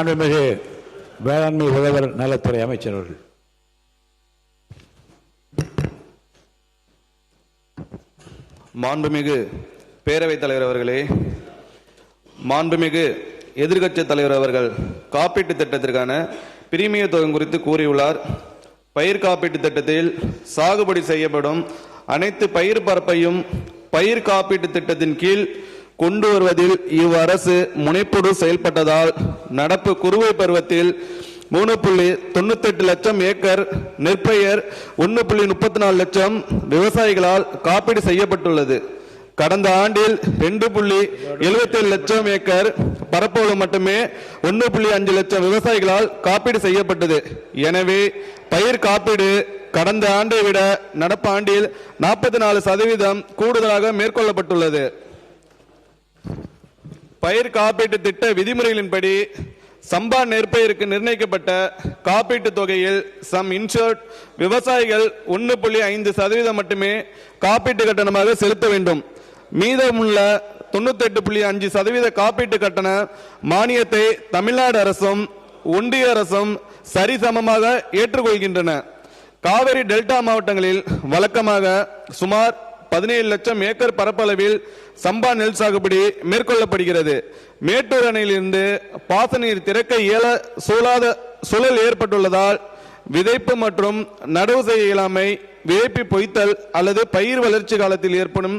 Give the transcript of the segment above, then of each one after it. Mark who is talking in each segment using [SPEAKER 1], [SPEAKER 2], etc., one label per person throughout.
[SPEAKER 1] மாண்புமிகு வேளாண்மை உழவர் நலத்துறை அமைச்சர் அவர்கள்.
[SPEAKER 2] மாண்புமிகு பேரவைத் தலைவர் அவர்களே, மாண்புமிகு எதிர்க்கட்சி தலைவர் அவர்கள் காப்பீட்டு திட்டத்திற்கான பிரீமிய தொகை குறித்து கூறியுள்ளார். பயிர் காப்பீட்டு திட்டத்தில் சாகுபடி செய்யப்படும் அனைத்து பயிர் பரப்பையும் பயிர் காப்பீட்டு திட்டத்தின் கீழ் கொண்டு வருவதில் இவ்வரசு முனைப்போடு செயல்பட்டதால் நடப்பு குறுவை பருவத்தில் 3.98 லட்சம் ஏக்கர் நெற்பயிர் 1.34 லட்சம் விவசாயிகளால் காப்பீடு செய்யப்பட்டுள்ளது. கடந்த ஆண்டில் 2.77 லட்சம் ஏக்கர் பரப்பளவு மட்டுமே 1.5 லட்சம் விவசாயிகளால் காப்பீடு செய்யப்பட்டது. எனவே பயிர் காப்பீடு கடந்த ஆண்டை விட நடப்பு ஆண்டில் 44% கூடுதலாக மேற்கொள்ளப்பட்டுள்ளது. பயிர் காப்பீட்டு திட்ட விதிமுறைகளின்படி சம்பா நெற்பயிருக்கு நிர்ணயிக்கப்பட்ட காப்பீட்டு தொகையில் சம் இன்சூர்ட் விவசாயிகள் 1.5% மட்டுமே காப்பீட்டு கட்டணமாக செலுத்த வேண்டும். மீதமுள்ள 98.5% காப்பீட்டு கட்டண மானியத்தை தமிழ்நாடு அரசும் ஒன்றிய அரசும் சரிசமமாக ஏற்றுக்கொள்கின்றன. காவிரி டெல்டா மாவட்டங்களில் வழக்கமாக சுமார் 17 லட்சம் ஏக்கர் பரப்பளவில் சம்பா நெல் சாகுபடி மேற்கொள்ளப்படுகிறது. மேட்டூர் அணையிலிருந்து பாசன நீர் திறக்க இயல சூழல் ஏற்பட்டுள்ளதால் விதைப்பு மற்றும் நடவு செய்ய இயலாமை, விதைப்பு பொய்த்தல் அல்லது பயிர் வளர்ச்சி காலத்தில் ஏற்படும்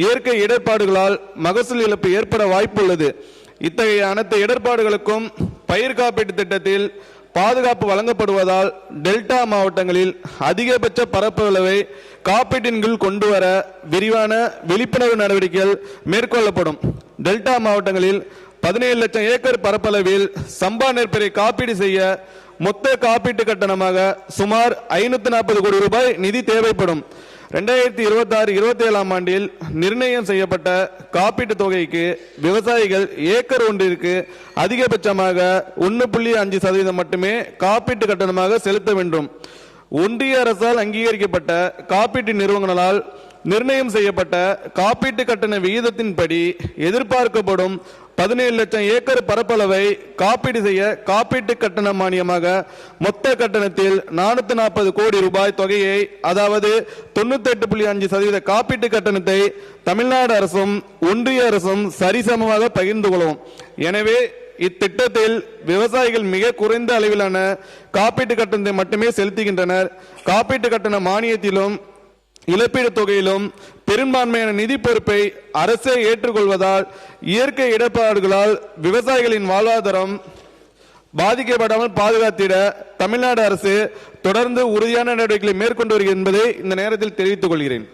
[SPEAKER 2] இயற்கை இடர்பாடுகளால் மகசூல் இழப்பு ஏற்பட வாய்ப்புள்ளது. இத்தகைய அனைத்து இடர்பாடுகளுக்கும் பயிர் காப்பீட்டு திட்டத்தில் பாதுகாப்பு வழங்கப்படுவதால் டெல்டா மாவட்டங்களில் அதிகபட்ச பரப்பளவை காப்பீட்டின் கீழ் கொண்டு வர விரிவான விழிப்புணர்வு நடவடிக்கைகள் மேற்கொள்ளப்படும். டெல்டா மாவட்டங்களில் 17 லட்சம் ஏக்கர் பரப்பளவில் சம்பா நெற்பயிரை காப்பீடு செய்ய மொத்த காப்பீட்டு கட்டணமாக சுமார் 540 கோடி ரூபாய் நிதி தேவைப்படும். 2026-27 ஆண்டில் நிர்ணயம் செய்யப்பட்ட காப்பீட்டு தொகைக்கு விவசாயிகள் ஏக்கர் ஒன்றிற்கு அதிகபட்சமாக 1.5% மட்டுமே காப்பீட்டு கட்டணமாக செலுத்த வேண்டும். ஒன்றிய அரசால் அங்கீகரிக்கப்பட்ட காப்பீட்டு நிறுவனங்களால் நிர்ணயம் செய்யப்பட்ட காப்பீட்டு கட்டண விகிதத்தின்படி எதிர்பார்க்கப்படும் 17 லட்சம் ஏக்கர் பரப்பளவை காப்பீடு செய்ய காப்பீட்டு கட்டண மானியமாக மொத்த கட்டணத்தில் 440 கோடி ரூபாய் தொகையை, அதாவது 98.5% காப்பீட்டு கட்டணத்தை தமிழ்நாடு அரசும் ஒன்றிய அரசும் சரிசமமாக பகிர்ந்து கொள்ளும். எனவே இத்திட்டத்தில் விவசாயிகள் மிக குறைந்த அளவிலான காப்பீட்டு கட்டணத்தை மட்டுமே செலுத்துகின்றனர். காப்பீட்டு கட்டண மானியத்திலும் இழப்பீடு தொகையிலும் பெரும்பான்மையான நிதி பொறுப்பை அரசே ஏற்றுக்கொள்வதால் இயற்கை இடர்பாடுகளால் விவசாயிகளின் வாழ்வாதாரம் பாதிக்கப்படாமல் பாதுகாத்திட தமிழ்நாடு அரசு தொடர்ந்து உறுதியான நடவடிக்கைகளை மேற்கொண்டு வருகிறது என்பதை இந்த நேரத்தில் தெரிவித்துக் கொள்கிறேன்.